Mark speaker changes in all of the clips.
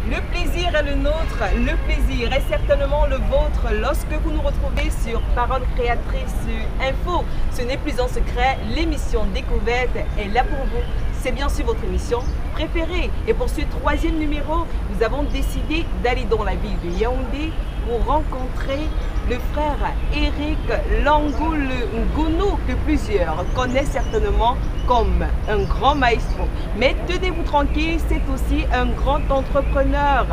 Speaker 1: Le plaisir est le nôtre, le plaisir est certainement le vôtre lorsque vous nous retrouvez sur Parole Créatrice Info. Ce n'est plus un secret, l'émission Découverte est là pour vous. C'est bien sûr votre émission préférée. Et pour ce troisième numéro, nous avons décidé d'aller dans la ville de Yaoundé pour rencontrer le frère Eric Langoul Ngounou, que plusieurs connaissent certainement comme un grand maestro. Mais tenez-vous tranquille, c'est aussi un grand entrepreneur.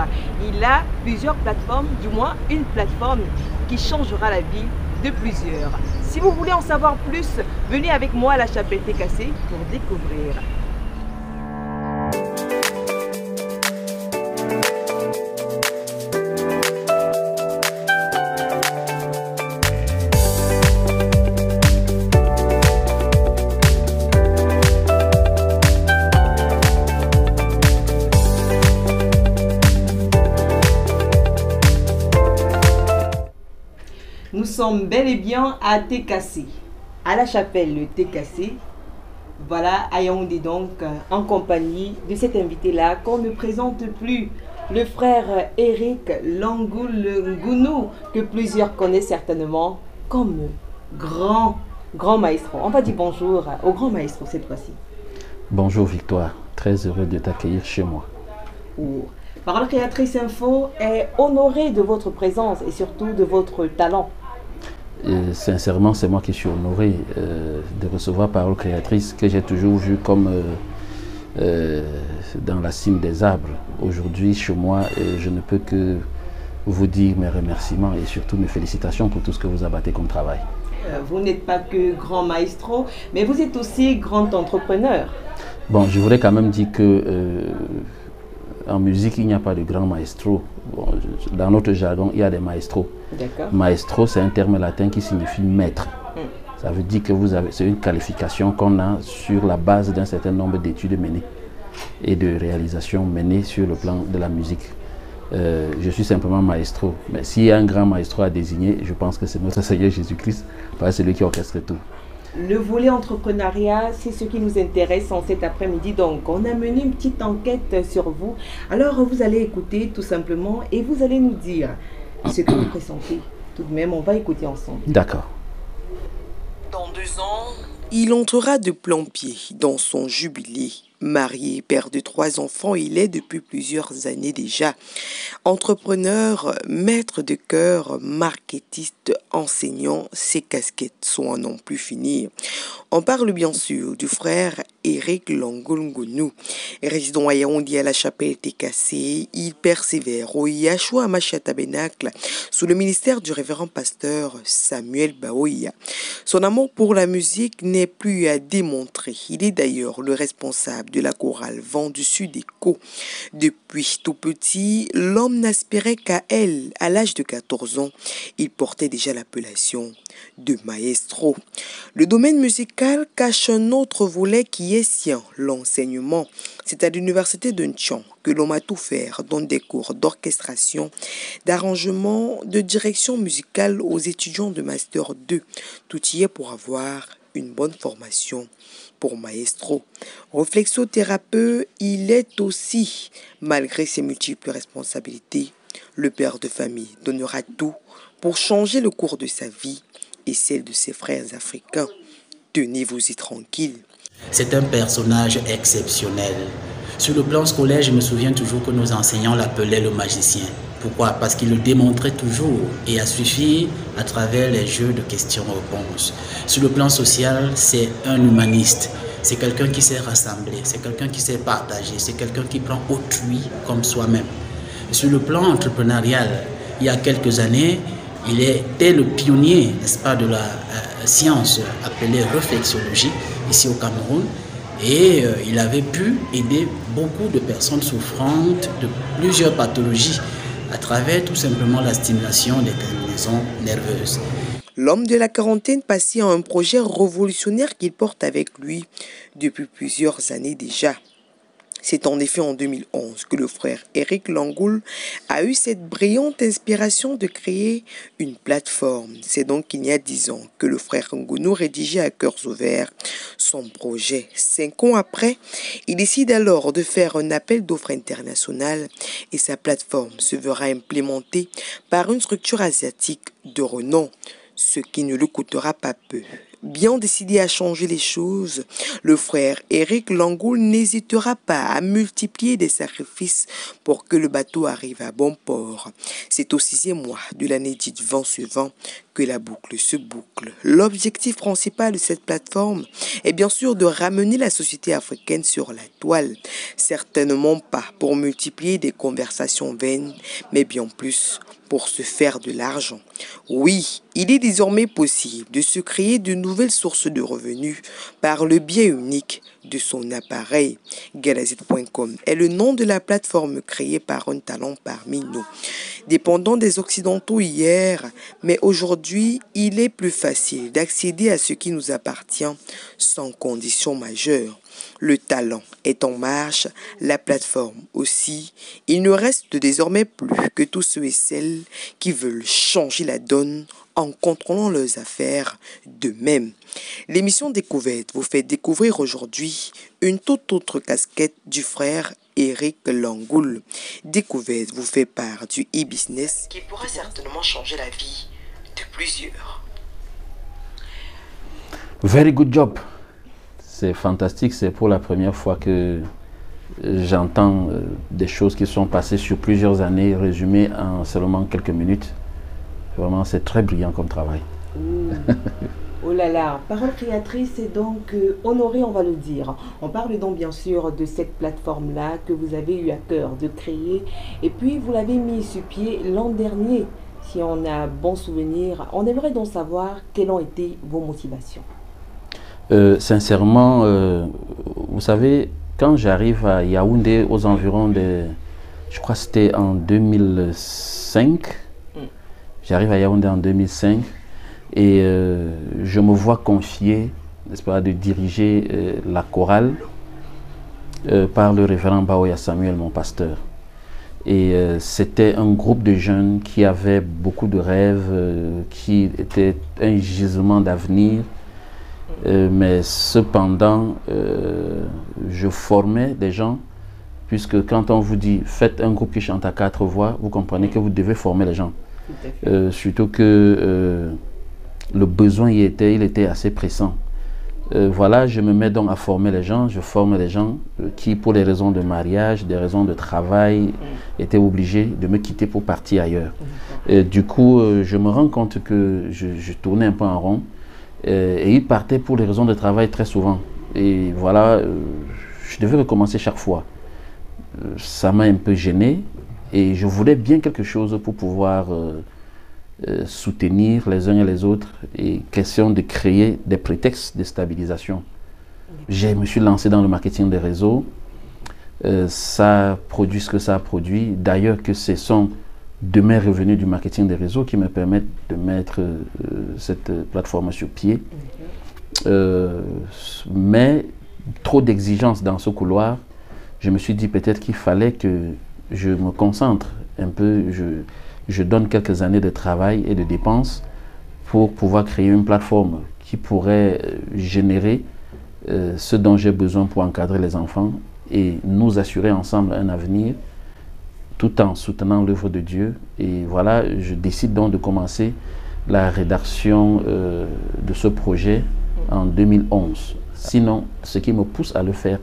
Speaker 1: Il a plusieurs plateformes, du moins une plateforme qui changera la vie de plusieurs. Si vous voulez en savoir plus, venez avec moi à la chapelle TKC pour découvrir. Nous sommes bel et bien à TKC, à la chapelle TKC. Voilà, à Yaoundé donc, en compagnie de cet invité-là qu'on ne présente plus, le frère Eric Langoul Ngounou, que plusieurs connaissent certainement comme grand maestro. On va dire bonjour au grand maestro cette fois-ci.
Speaker 2: Bonjour Victoire, très heureux de t'accueillir chez moi.
Speaker 1: Parole Créatrice Info est honorée de votre présence et surtout de votre talent.
Speaker 2: Et sincèrement, c'est moi qui suis honoré de recevoir Parole Créatrice, que j'ai toujours vu comme dans la cime des arbres. Aujourd'hui, chez moi, je ne peux que vous dire mes remerciements et surtout mes félicitations pour tout ce que vous abattez comme travail.
Speaker 1: Vous n'êtes pas que grand maestro, mais vous êtes aussi grand entrepreneur.
Speaker 2: Bon, je voudrais quand même dire que en musique, il n'y a pas de grand maestro. Bon, dans notre jargon, il y a des maestros. Maestro, c'est un terme latin qui signifie maître. Ça veut dire que c'est une qualification qu'on a sur la base d'un certain nombre d'études menées et de réalisations menées sur le plan de la musique. Je suis simplement maestro. Mais s'il y a un grand maestro à désigner, je pense que c'est notre Seigneur Jésus-Christ, parce que c'est lui qui orchestre tout.
Speaker 1: Le volet entrepreneuriat, c'est ce qui nous intéresse en cet après-midi. Donc, on a mené une petite enquête sur vous. Alors, vous allez écouter tout simplement et vous allez nous dire ce que vous pressentez. Tout de même, on va écouter ensemble.
Speaker 2: D'accord.
Speaker 1: Dans 2 ans, il entrera de plain-pied dans son jubilé. Marié, père de 3 enfants, il est depuis plusieurs années déjà entrepreneur, maître de cœur, marketiste, enseignant. Ses casquettes sont à n'en plus finir. On parle bien sûr du frère Eric Langoul Ngounou. Résident à Yaoundé à la chapelle TKC, il persévère au Yahshua Mashiach Tabernacle sous le ministère du révérend pasteur Samuel Baoya. Son amour pour la musique n'est plus à démontrer. Il est d'ailleurs le responsable de la chorale Vent du Sud Écho. Depuis tout petit, l'homme n'aspirait qu'à elle. À l'âge de 14 ans, il portait déjà l'appellation de maestro. Le domaine musical cache un autre volet qui est sien, l'enseignement. C'est à l'université de Nchon que l'on m'a tout faire dans des cours d'orchestration, d'arrangement, de direction musicale aux étudiants de Master 2. Tout y est pour avoir une bonne formation pour maestro. Réflexothérapeute, il est aussi, malgré ses multiples responsabilités, le père de famille donnera tout pour changer le cours de sa vie et celle de ses frères africains. Tenez-vous-y tranquille.
Speaker 3: C'est un personnage exceptionnel. Sur le plan scolaire, je me souviens toujours que nos enseignants l'appelaient le magicien. Pourquoi? Parce qu'il le démontrait toujours et a suffi à travers les jeux de questions-réponses. Sur le plan social, c'est un humaniste. C'est quelqu'un qui sait rassembler, c'est quelqu'un qui sait partager, c'est quelqu'un qui prend autrui comme soi-même. Sur le plan entrepreneurial, il y a quelques années, il était le pionnier, n'est-ce pas, de la science appelée réflexologie ici au Cameroun. Et il avait pu aider beaucoup de personnes souffrantes de plusieurs pathologies à travers tout simplement la stimulation des terminaisons nerveuses.
Speaker 1: L'homme de la quarantaine patient un projet révolutionnaire qu'il porte avec lui depuis plusieurs années déjà. C'est en effet en 2011 que le frère Eric Langoul a eu cette brillante inspiration de créer une plateforme. C'est donc il y a 10 ans que le frère Ngounou rédigeait à cœurs ouverts son projet. 5 ans après, il décide alors de faire un appel d'offres international et sa plateforme se verra implémentée par une structure asiatique de renom, ce qui ne lui coûtera pas peu. Bien décidé à changer les choses, le frère Eric Langoul n'hésitera pas à multiplier des sacrifices pour que le bateau arrive à bon port. C'est au 6e mois de l'année dite vent suivant que la boucle se boucle. L'objectif principal de cette plateforme est bien sûr de ramener la société africaine sur la toile. Certainement pas pour multiplier des conversations vaines, mais bien plus pour se faire de l'argent. Oui, il est désormais possible de se créer de nouvelles sources de revenus par le biais unique de son appareil. Galazit.com est le nom de la plateforme créée par un talent parmi nous. Dépendant des Occidentaux hier, mais aujourd'hui, il est plus facile d'accéder à ce qui nous appartient sans condition majeure. Le talent est en marche, la plateforme aussi. Il ne reste désormais plus que tous ceux et celles qui veulent changer la donne en contrôlant leurs affaires d'eux-mêmes. L'émission Découverte vous fait découvrir aujourd'hui une toute autre casquette du frère Eric Langoul. Découverte vous fait part du e-business qui pourra certainement changer la vie de plusieurs.
Speaker 2: Very good job. C'est fantastique, c'est pour la première fois que j'entends des choses qui sont passées sur plusieurs années résumées en seulement quelques minutes. Vraiment, c'est très brillant comme travail.
Speaker 4: Oh là là, parole créatrice et donc honorée, on va le dire. On parle donc bien sûr de cette plateforme-là que vous avez eu à cœur de créer. Et puis, vous l'avez mis sur pied l'an dernier. Si on a bon souvenir, on aimerait donc savoir quelles ont été vos motivations.
Speaker 2: Sincèrement, vous savez, quand j'arrive à Yaoundé aux environs de, je crois que c'était en 2005, j'arrive à Yaoundé en 2005 et je me vois confier, n'est-ce pas, de diriger la chorale par le révérend Baoya Samuel, mon pasteur. Et c'était un groupe de jeunes qui avaient beaucoup de rêves, qui étaient un gisement d'avenir. Mais cependant, je formais des gens, puisque quand on vous dit faites un groupe qui chante à 4 voix, vous comprenez que vous devez former les gens. Surtout que le besoin il était assez pressant. Voilà, je me mets donc à former les gens, je forme les gens qui, pour des raisons de mariage, des raisons de travail, étaient obligés de me quitter pour partir ailleurs. Et du coup, je me rends compte que je tournais un peu en rond. Et ils partaient pour des raisons de travail très souvent. Et voilà, je devais recommencer chaque fois. Ça m'a un peu gêné et je voulais bien quelque chose pour pouvoir soutenir les uns et les autres. Et question de créer des prétextes de stabilisation. Je me suis lancé dans le marketing des réseaux. Ça a produit ce que ça a produit. D'ailleurs, que ce sont de mes revenus du marketing des réseaux qui me permettent de mettre cette plateforme sur pied. Mais trop d'exigences dans ce couloir, je me suis dit peut-être qu'il fallait que je me concentre un peu, je donne quelques années de travail et de dépenses pour pouvoir créer une plateforme qui pourrait générer ce dont j'ai besoin pour encadrer les enfants et nous assurer ensemble un avenir tout en soutenant l'œuvre de Dieu. Et voilà, je décide donc de commencer la rédaction de ce projet en 2011. Sinon, ce qui me pousse à le faire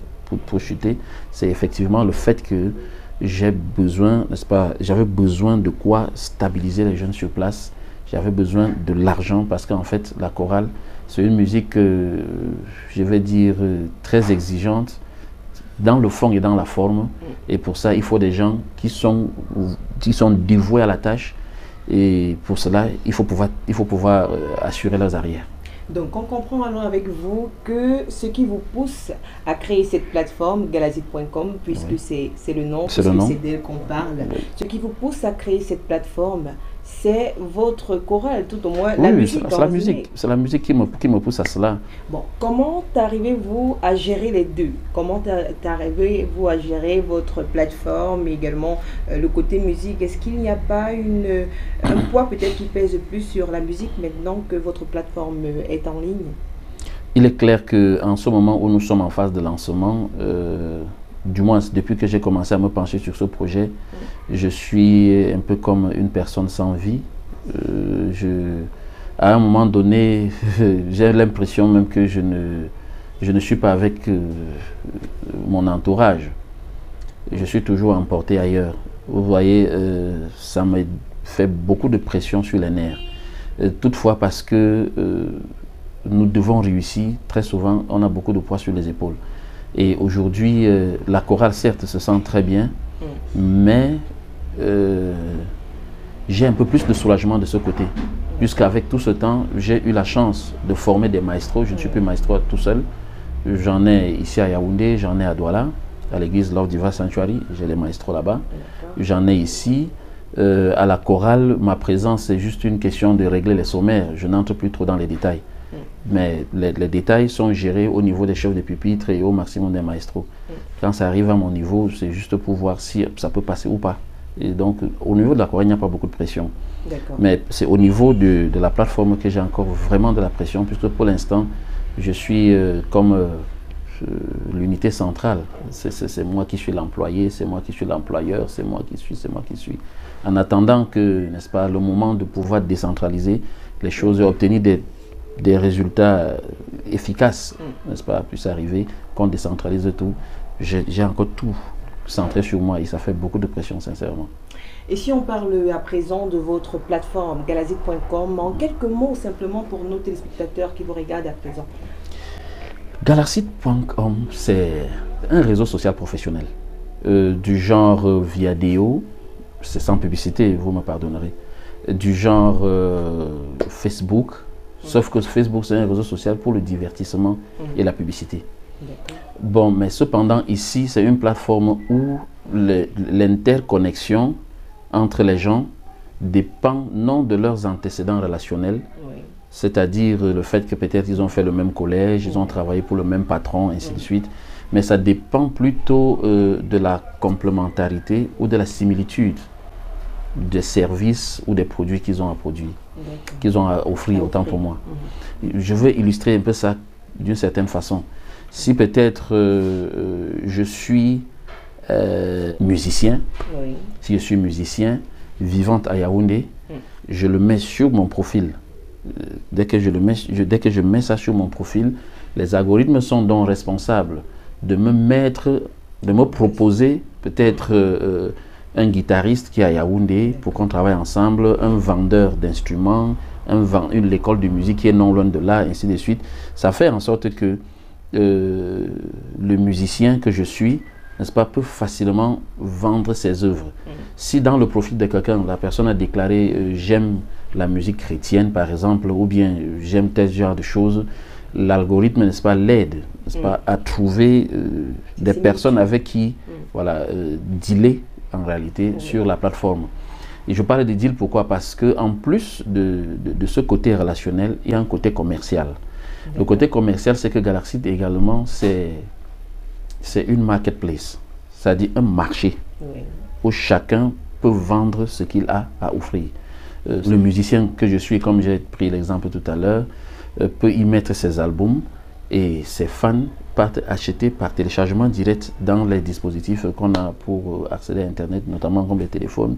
Speaker 2: pour chuter, c'est effectivement le fait que j'ai besoin, n'est-ce pas, j'avais besoin de quoi stabiliser les jeunes sur place. J'avais besoin de l'argent parce qu'en fait, la chorale, c'est une musique, je vais dire, très exigeante dans le fond et dans la forme. Et pour ça, il faut des gens qui sont dévoués à la tâche. Et pour cela, il faut pouvoir assurer leurs arrières.
Speaker 4: Donc, on comprend alors avec vous que ce qui vous pousse à créer cette plateforme, galazit.com, puisque c'est le nom, c'est d'elle qu'on parle. Oui. Ce qui vous pousse à créer cette plateforme, c'est votre chorale, tout au moins la musique.
Speaker 2: C'est la musique qui me pousse à cela.
Speaker 4: Bon, comment arrivez-vous à gérer les deux? Comment arrivez-vous à gérer votre plateforme et également le côté musique? Est-ce qu'il n'y a pas un poids peut-être qui pèse plus sur la musique maintenant que votre plateforme est en ligne?
Speaker 2: Il est clair qu'en ce moment où nous sommes en phase de lancement, du moins depuis que j'ai commencé à me pencher sur ce projet, je suis un peu comme une personne sans vie. À un moment donné, j'ai l'impression même que je ne suis pas avec mon entourage. Je suis toujours emporté ailleurs. Vous voyez, ça me fait beaucoup de pression sur les nerfs. Toutefois, parce que nous devons réussir, très souvent, on a beaucoup de poids sur les épaules. Et aujourd'hui, la chorale, certes, se sent très bien, mais j'ai un peu plus de soulagement de ce côté. Puisqu'avec tout ce temps, j'ai eu la chance de former des maestros. Je ne suis plus maestro tout seul. J'en ai ici à Yaoundé, j'en ai à Douala, à l'église Love Diva Sanctuary, j'ai les maestros là-bas. J'en ai ici. À la chorale, ma présence, c'est juste une question de régler les sommaires. Je n'entre plus trop dans les détails. Mais les détails sont gérés au niveau des chefs de pupitre et au maximum des maestros. Quand ça arrive à mon niveau, c'est juste pour voir si ça peut passer ou pas. Et donc, au niveau de la chorale, il n'y a pas beaucoup de pression. Mais c'est au niveau de la plateforme que j'ai encore vraiment de la pression, puisque pour l'instant, je suis comme l'unité centrale. C'est moi qui suis l'employé, c'est moi qui suis l'employeur, c'est moi qui suis. En attendant que, n'est-ce pas, le moment de pouvoir décentraliser les choses et obtenir des résultats efficaces, n'est-ce pas, puisse arriver, qu'on décentralise tout. J'ai encore tout centré sur moi et ça fait beaucoup de pression, sincèrement.
Speaker 4: Et si on parle à présent de votre plateforme Galaxite.com, en quelques mots simplement pour nos téléspectateurs qui vous regardent à présent.
Speaker 2: Galaxite.com, c'est un réseau social professionnel du genre Viadeo, c'est sans publicité, vous me pardonnerez, du genre Facebook, sauf que Facebook c'est un réseau social pour le divertissement et la publicité. Bon, mais cependant ici c'est une plateforme où l'interconnexion entre les gens dépend non de leurs antécédents relationnels, c'est-à-dire le fait que peut-être ils ont fait le même collège, ils ont travaillé pour le même patron, ainsi de suite, mais ça dépend plutôt de la complémentarité ou de la similitude des services ou des produits qu'ils ont à produire, qu'ils ont à offrir, autant pour moi. Je veux illustrer un peu ça d'une certaine façon. Si peut-être je suis musicien, si je suis musicien, vivante à Yaoundé, je le mets sur mon profil. Dès que je mets ça sur mon profil, les algorithmes sont donc responsables de me proposer peut-être un guitariste qui est à Yaoundé pour qu'on travaille ensemble, un vendeur d'instruments, l'école de musique qui est non loin de là, ainsi de suite. Ça fait en sorte que le musicien que je suis, n'est-ce pas, peut facilement vendre ses œuvres. Si dans le profil de quelqu'un, la personne a déclaré j'aime la musique chrétienne par exemple, ou bien j'aime tel genre de choses, l'algorithme, n'est-ce pas, l'aide, n'est-ce pas, à trouver des personnes avec qui voilà, dealer en réalité sur la plateforme. Et je parle de deal pourquoi? Parce que en plus de ce côté relationnel, il y a un côté commercial. Le côté commercial, c'est que Galaxite également, c'est une marketplace, c'est-à-dire un marché où chacun peut vendre ce qu'il a à offrir. Le musicien que je suis, comme j'ai pris l'exemple tout à l'heure, peut y mettre ses albums et ses fans partent acheter par téléchargement direct dans les dispositifs qu'on a pour accéder à Internet, notamment comme les téléphones,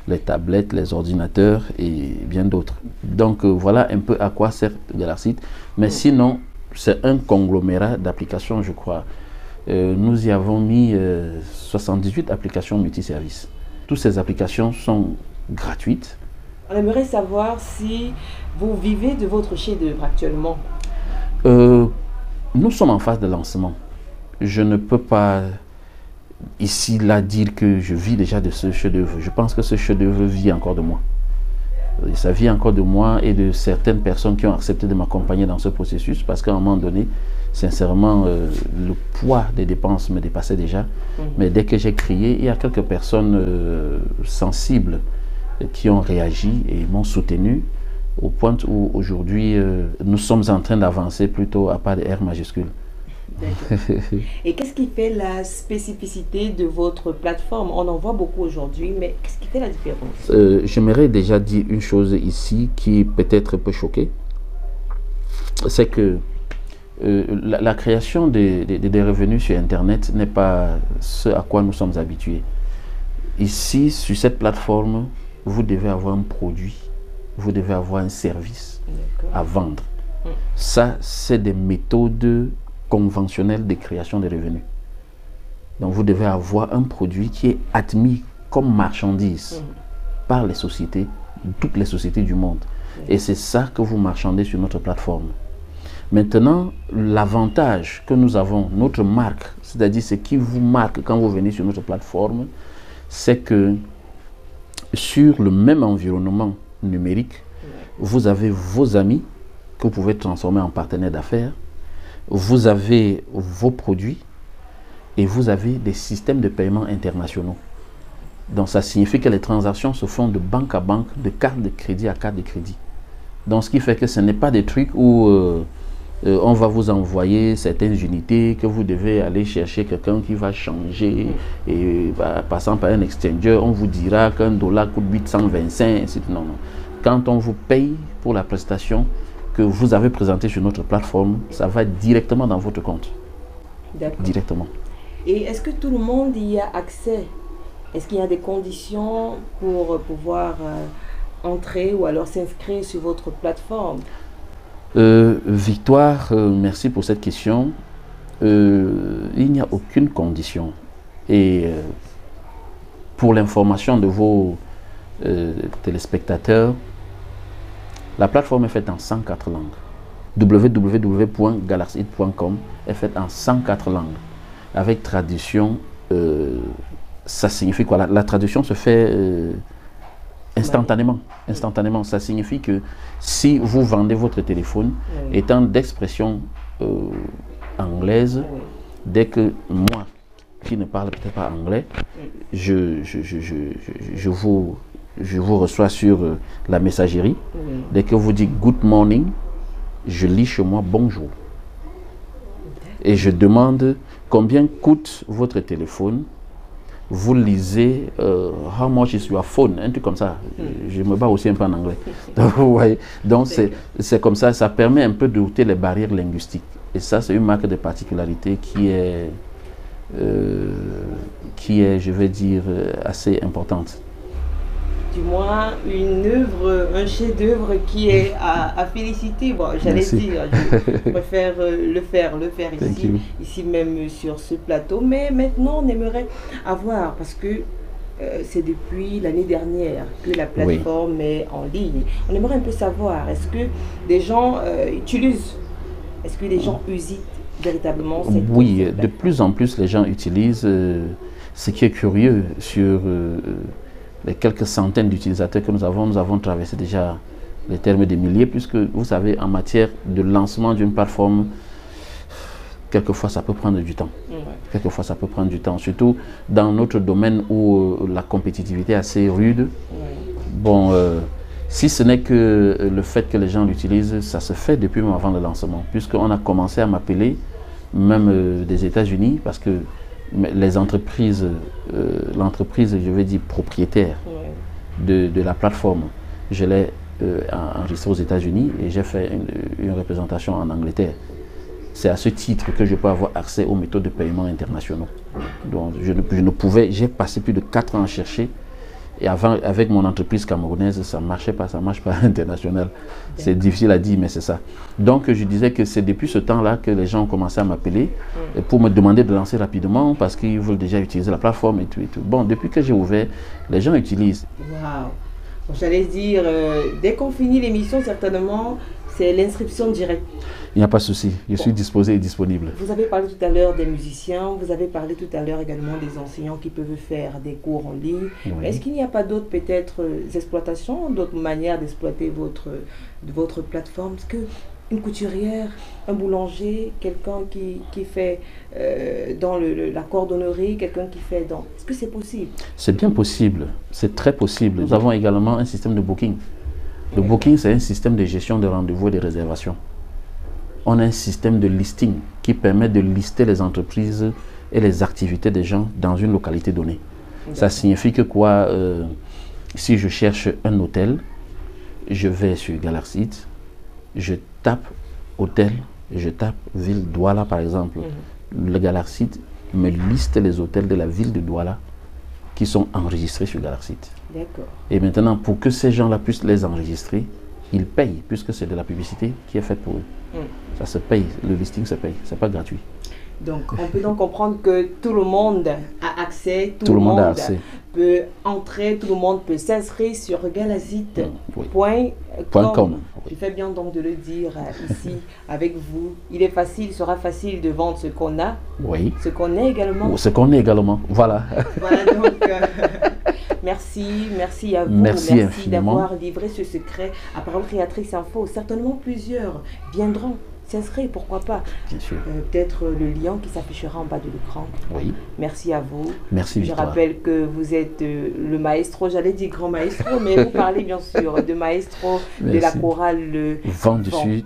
Speaker 2: les tablettes, les ordinateurs et bien d'autres. Donc voilà un peu à quoi sert Galaxite. Mais sinon, c'est un conglomérat d'applications, je crois. Nous y avons mis 78 applications multiservices. Toutes ces applications sont gratuites.
Speaker 4: On aimerait savoir si vous vivez de votre chef-d'œuvre actuellement.
Speaker 2: Nous sommes en phase de lancement. Je ne peux pas ici là dire que je vis déjà de ce chef-d'œuvre. Je pense que ce chef-d'œuvre vit encore de moi. Ça vit encore de moi et de certaines personnes qui ont accepté de m'accompagner dans ce processus, parce qu'à un moment donné, sincèrement, le poids des dépenses me dépassait déjà. Mais dès que j'ai crié, il y a quelques personnes sensibles qui ont réagi et m'ont soutenu au point où aujourd'hui nous sommes en train d'avancer plutôt à pas de R majuscule.
Speaker 4: Et qu'est-ce qui fait la spécificité de votre plateforme? On en voit beaucoup aujourd'hui, mais qu'est-ce qui fait la différence?
Speaker 2: J'aimerais déjà dire une chose ici qui peut-être peut choquer. C'est que la création des revenus sur Internet n'est pas ce à quoi nous sommes habitués. Ici, sur cette plateforme, vous devez avoir un produit, vous devez avoir un service à vendre. Ça, c'est des méthodes conventionnelles de création de revenus. Donc, vous devez avoir un produit qui est admis comme marchandise par les sociétés, toutes les sociétés du monde. Et c'est ça que vous marchandez sur notre plateforme. Maintenant, l'avantage que nous avons, notre marque, c'est-à-dire ce qui vous marque quand vous venez sur notre plateforme, c'est que sur le même environnement numérique, vous avez vos amis que vous pouvez transformer en partenaires d'affaires, vous avez vos produits et vous avez des systèmes de paiement internationaux. Donc ça signifie que les transactions se font de banque à banque, de carte de crédit à carte de crédit. Donc ce qui fait que ce n'est pas des trucs où on va vous envoyer certaines unités, que vous devez aller chercher quelqu'un qui va changer, et passant par un exchanger, on vous dira qu'un dollar coûte 825, etc. Non, non. Quand on vous paye pour la prestation que vous avez présentée sur notre plateforme, ça va directement dans votre compte. Directement.
Speaker 4: Et est-ce que tout le monde y a accès? Est-ce qu'il y a des conditions pour pouvoir entrer ou alors s'inscrire sur votre plateforme?
Speaker 2: Victoire, merci pour cette question. Il n'y a aucune condition. Et pour l'information de vos téléspectateurs, la plateforme est faite en 104 langues. www.galaxy.com est faite en 104 langues. Avec traduction, ça signifie quoi? La traduction se fait instantanément. Instantanément. Ça signifie que si vous vendez votre téléphone étant d'expression anglaise, dès que moi, qui ne parle peut-être pas anglais, je vous reçois sur la messagerie. Dès que vous dites good morning, je lis chez moi bonjour. Et je demande combien coûte votre téléphone. Vous lisez how much is your phone, un truc comme ça. Je me bats aussi un peu en anglais. Donc, vous voyez, donc c'est comme ça, ça permet un peu d'ôter les barrières linguistiques. Et ça, c'est une marque de particularité qui est, je vais dire, assez importante.
Speaker 4: Du moins, une œuvre, un chef-d'œuvre qui est à féliciter. Bon, j'allais dire, je préfère le faire ici même sur ce plateau. Mais maintenant, on aimerait avoir, parce que c'est depuis l'année dernière que la plateforme est en ligne. On aimerait un peu savoir, est-ce que des gens utilisent, est-ce que les gens usent véritablement cette plateforme?
Speaker 2: De plus en plus, les gens utilisent. Ce qui est curieux sur les quelques centaines d'utilisateurs que nous avons traversé déjà les termes des milliers, puisque vous savez, en matière de lancement d'une plateforme, quelquefois ça peut prendre du temps. Quelquefois ça peut prendre du temps, surtout dans notre domaine où la compétitivité est assez rude. Bon, si ce n'est que le fait que les gens l'utilisent, ça se fait depuis même avant le lancement, puisqu'on a commencé à m'appeler, même des États-Unis, parce que les entreprises, l'entreprise, je vais dire, propriétaire de la plateforme, je l'ai enregistrée aux États-Unis et j'ai fait une représentation en Angleterre. C'est à ce titre que je peux avoir accès aux méthodes de paiement internationaux. Donc j'ai passé plus de 4 ans à chercher. Et avant, avec mon entreprise camerounaise, ça ne marchait pas, ça ne marche pas international. C'est difficile à dire, mais c'est ça. Donc, je disais que c'est depuis ce temps-là que les gens ont commencé à m'appeler pour me demander de lancer rapidement parce qu'ils veulent déjà utiliser la plateforme et tout, et tout. Bon, depuis que j'ai ouvert, les gens utilisent.
Speaker 4: Waouh! J'allais dire, dès qu'on finit l'émission, certainement, c'est l'inscription directe.
Speaker 2: Il n'y a pas de souci, je suis disposé et disponible.
Speaker 4: Vous avez parlé tout à l'heure des musiciens, vous avez parlé tout à l'heure également des enseignants qui peuvent faire des cours en ligne. Est-ce qu'il n'y a pas d'autres peut-être exploitations, d'autres manières d'exploiter votre plateforme? Parce que une couturière, un boulanger, quelqu'un qui fait dans la cordonnerie, quelqu'un qui fait dans... Est-ce que c'est possible?
Speaker 2: C'est bien possible, c'est très possible. Nous avons également un système de booking. Le booking, c'est un système de gestion de rendez-vous et de réservation. On a un système de listing qui permet de lister les entreprises et les activités des gens dans une localité donnée. Ça signifie que quoi, si je cherche un hôtel, je vais sur Galaxite, je tape hôtel, je tape ville Douala par exemple. Le Galaxite me liste les hôtels de la ville de Douala qui sont enregistrés sur Galaxite.
Speaker 4: D'accord.
Speaker 2: Et maintenant, pour que ces gens-là puissent les enregistrer, ils payent, puisque c'est de la publicité qui est faite pour eux. Ça se paye, le listing se paye, c'est pas gratuit.
Speaker 4: Donc, on peut donc comprendre que tout le monde a accès, tout le monde
Speaker 2: a accès.
Speaker 4: Peut entrer, tout le monde peut s'inscrire sur galazite.com. Je fais bien donc de le dire ici avec vous. Il est facile, il sera facile de vendre ce qu'on a, ce qu'on est également.
Speaker 2: Ce qu'on est également, voilà.
Speaker 4: Voilà donc, merci à vous, merci d'avoir livré ce secret à Parole Créatrice Info. Certainement plusieurs viendront s'inscrire, pourquoi pas.
Speaker 2: Bien sûr.
Speaker 4: Peut-être le lien qui s'affichera en bas de l'écran.
Speaker 2: Oui.
Speaker 4: Merci à vous.
Speaker 2: Merci,
Speaker 4: Je rappelle que vous êtes le maestro, j'allais dire grand maestro, mais vous parlez bien sûr de maestro de la chorale
Speaker 2: Vent du Sud,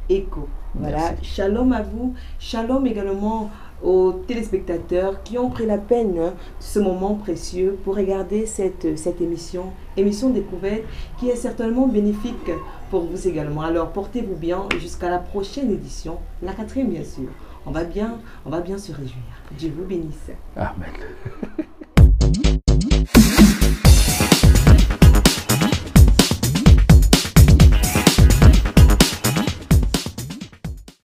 Speaker 4: Écho. Voilà. Merci. Shalom à vous. Shalom également aux téléspectateurs qui ont pris la peine de ce moment précieux pour regarder cette émission découverte qui est certainement bénéfique pour vous également. Alors portez-vous bien jusqu'à la prochaine édition, la 4e bien sûr. On va bien se réjouir. Dieu vous bénisse.
Speaker 2: Amen.